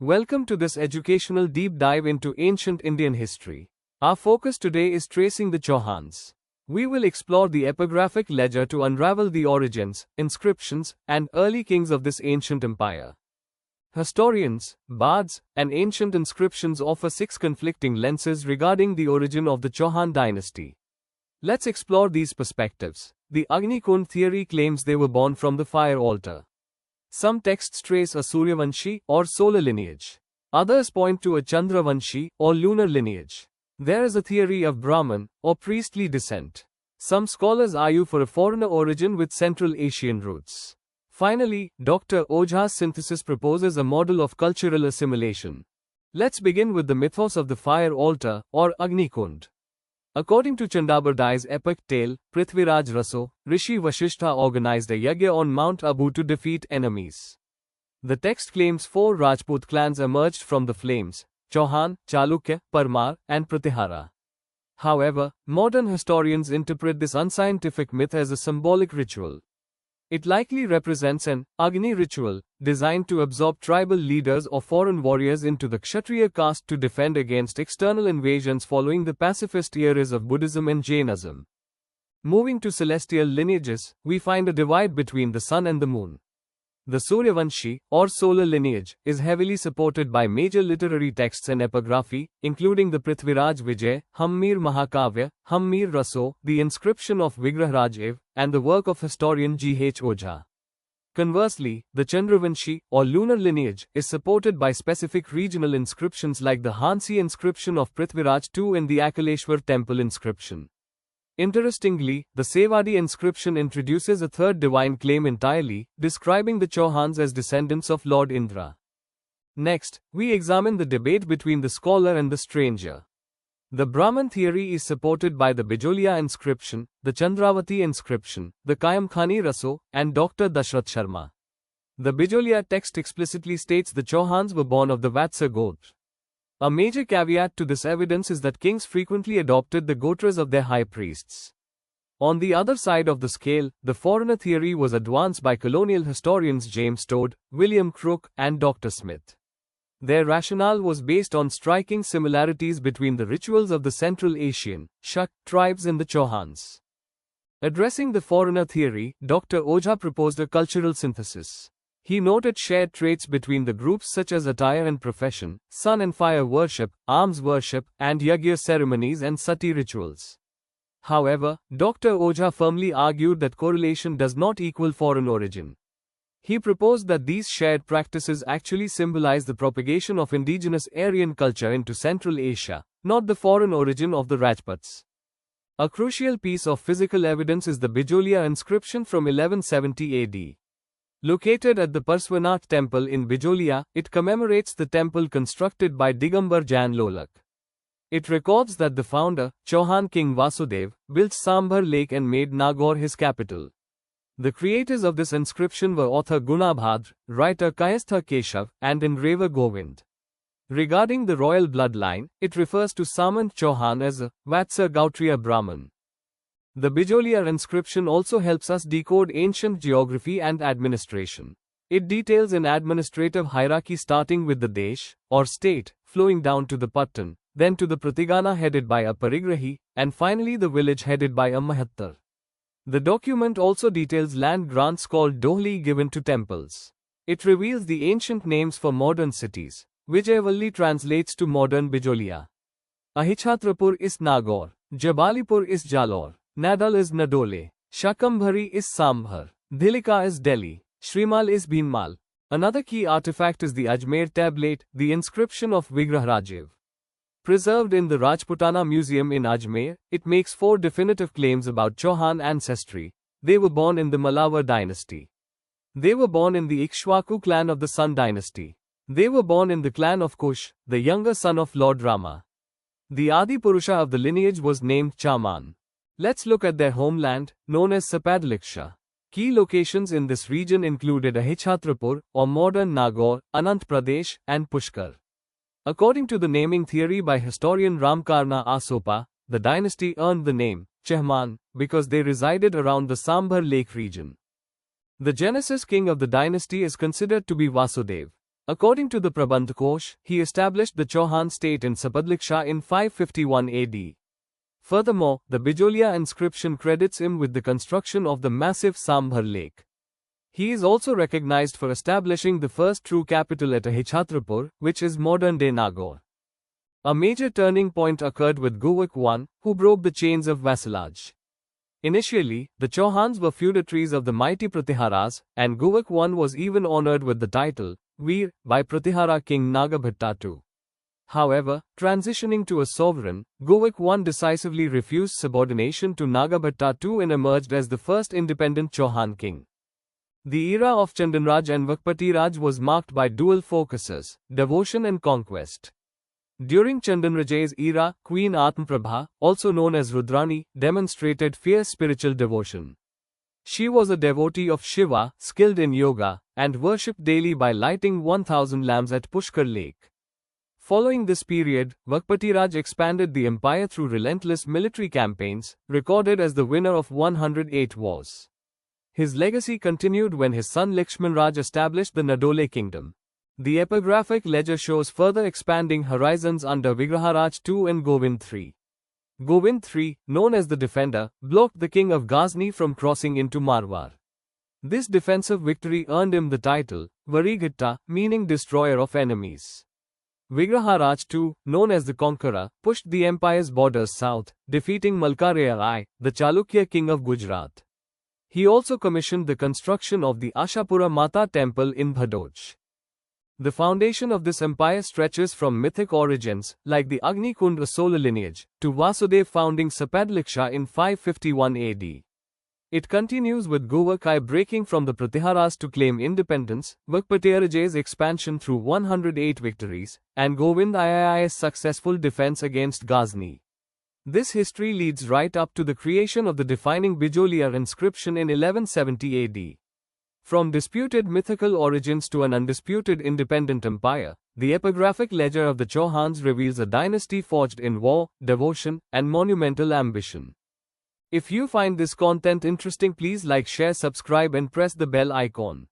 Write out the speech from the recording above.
Welcome to this educational deep dive into ancient Indian history. Our focus today is tracing the Chauhans. We will explore the epigraphic ledger to unravel the origins, inscriptions, and early kings of this ancient empire. Historians, bards, and ancient inscriptions offer six conflicting lenses regarding the origin of the Chauhan dynasty. Let's explore these perspectives. The Agni Kund theory claims they were born from the fire altar. Some texts trace a Suryavanshi or solar lineage. Others point to a Chandravanshi or lunar lineage. There is a theory of Brahmin or priestly descent. Some scholars argue for a foreigner origin with Central Asian roots. Finally, Dr. Ojha's synthesis proposes a model of cultural assimilation. Let's begin with the mythos of the fire altar or Agni Kund. According to Chandrabardai's epic tale, Prithviraj Raso, Rishi Vasishtha organized a yagya on Mount Abu to defeat enemies. The text claims four Rajput clans emerged from the flames: Chauhan, Chalukya, Parmar, and Pratihara. However, modern historians interpret this unscientific myth as a symbolic ritual. It likely represents an Agni ritual, designed to absorb tribal leaders or foreign warriors into the Kshatriya caste to defend against external invasions following the pacifist eras of Buddhism and Jainism. Moving to celestial lineages, we find a divide between the sun and the moon. The Suryavanshi, or solar lineage, is heavily supported by major literary texts and epigraphy, including the Prithviraj Vijay, Hammir Mahakavya, Hammir Raso, the inscription of Vigrahraj, and the work of historian G.H. Ojha. Conversely, the Chandravanshi, or lunar lineage, is supported by specific regional inscriptions like the Hansi inscription of Prithviraj II and the Akaleshwar temple inscription. Interestingly, the Sevadi inscription introduces a third divine claim entirely, describing the Chauhans as descendants of Lord Indra. Next, we examine the debate between the scholar and the stranger. The Brahman theory is supported by the Bijolia inscription, the Chandravati inscription, the Kayamkhani Raso, and Dr. Dashrath Sharma. The Bijolia text explicitly states the Chauhans were born of the Vatsa Gotra. A major caveat to this evidence is that kings frequently adopted the gotras of their high priests. On the other side of the scale, the foreigner theory was advanced by colonial historians James Todd, William Crook, and Dr. Smith. Their rationale was based on striking similarities between the rituals of the Central Asian, Shak, tribes and the Chauhans. Addressing the foreigner theory, Dr. Ojha proposed a cultural synthesis. He noted shared traits between the groups such as attire and profession, sun and fire worship, arms worship, and yagya ceremonies and sati rituals. However, Dr. Ojha firmly argued that correlation does not equal foreign origin. He proposed that these shared practices actually symbolize the propagation of indigenous Aryan culture into Central Asia, not the foreign origin of the Rajputs. A crucial piece of physical evidence is the Bijolia inscription from 1170 AD. Located at the Parswanath temple in Bijolia, it commemorates the temple constructed by Digambar Jan Lolak. It records that the founder, Chauhan king Vasudev, built Sambhar lake and made Nagaur his capital. The creators of this inscription were author Gunabhadra, writer Kayastha Keshav, and engraver Govind. Regarding the royal bloodline, it refers to Samant Chauhan as a Vatsa Gautriya Brahmin. The Bijolia inscription also helps us decode ancient geography and administration. It details an administrative hierarchy starting with the Desh, or state, flowing down to the Pattan, then to the Pratigana headed by a Parigrahi, and finally the village headed by a Mahattar. The document also details land grants called Dohli given to temples. It reveals the ancient names for modern cities. Vijayavalli translates to modern Bijolia. Ahichatrapur is Nagaur. Jabalipur is Jalore. Nadal is Nadole. Shakambhari is Sambhar. Dhilika is Delhi. Shrimal is Bhinmal. Another key artifact is the Ajmer tablet, the inscription of Vigrahraj. Preserved in the Rajputana Museum in Ajmer, it makes four definitive claims about Chauhan ancestry. They were born in the Malawar dynasty. They were born in the Ikshwaku clan of the Sun dynasty. They were born in the clan of Kush, the younger son of Lord Rama. The Adi Purusha of the lineage was named Chaman. Let's look at their homeland, known as Sapadaliksha. Key locations in this region included Ahichatrapur, or modern Nagaur, Anant Pradesh, and Pushkar. According to the naming theory by historian Ramkarna Asopa, the dynasty earned the name Chahman because they resided around the Sambhar Lake region. The Genesis king of the dynasty is considered to be Vasudev. According to the Prabandh Kosh, he established the Chauhan state in Sapadliksha in 551 AD. Furthermore, the Bijolia inscription credits him with the construction of the massive Sambhar lake. He is also recognized for establishing the first true capital at Hichatrapur, which is modern-day Nagaur. A major turning point occurred with Guvuk I, who broke the chains of vassalage. Initially, the Chauhans were feudatories of the mighty Pratiharas, and Guvuk I was even honored with the title, Veer, by Pratihara king Nagabhatta II. However, transitioning to a sovereign, Guvuk I decisively refused subordination to Nagabhatta II and emerged as the first independent Chauhan king. The era of Chandanraj and Vakpati Raj was marked by dual focuses, devotion and conquest. During Chandanraj's era, Queen Atmaprabha, also known as Rudrani, demonstrated fierce spiritual devotion. She was a devotee of Shiva, skilled in yoga, and worshipped daily by lighting 1,000 lamps at Pushkar Lake. Following this period, Vakpati Raj expanded the empire through relentless military campaigns, recorded as the winner of 108 wars. His legacy continued when his son Lakshman Raj established the Nadole kingdom. The epigraphic ledger shows further expanding horizons under Vigraharaj II and Govind III. Govind III, known as the Defender, blocked the king of Ghazni from crossing into Marwar. This defensive victory earned him the title, Varighatta, meaning destroyer of enemies. Vigraharaj II, known as the Conqueror, pushed the empire's borders south, defeating Malkaraya I, the Chalukya king of Gujarat. He also commissioned the construction of the Ashapura Mata temple in Bhadoch. The foundation of this empire stretches from mythic origins, like the Agni Kund solar lineage, to Vasudev founding Sapadliksha in 551 AD. It continues with Guvuk I breaking from the Pratiharas to claim independence, Vakpatiyaraj's expansion through 108 victories, and Govind II's successful defense against Ghazni. This history leads right up to the creation of the defining Bijolia inscription in 1170 AD. From disputed mythical origins to an undisputed independent empire, the epigraphic ledger of the Chauhans reveals a dynasty forged in war, devotion, and monumental ambition. If you find this content interesting, please like, share, subscribe and press the bell icon.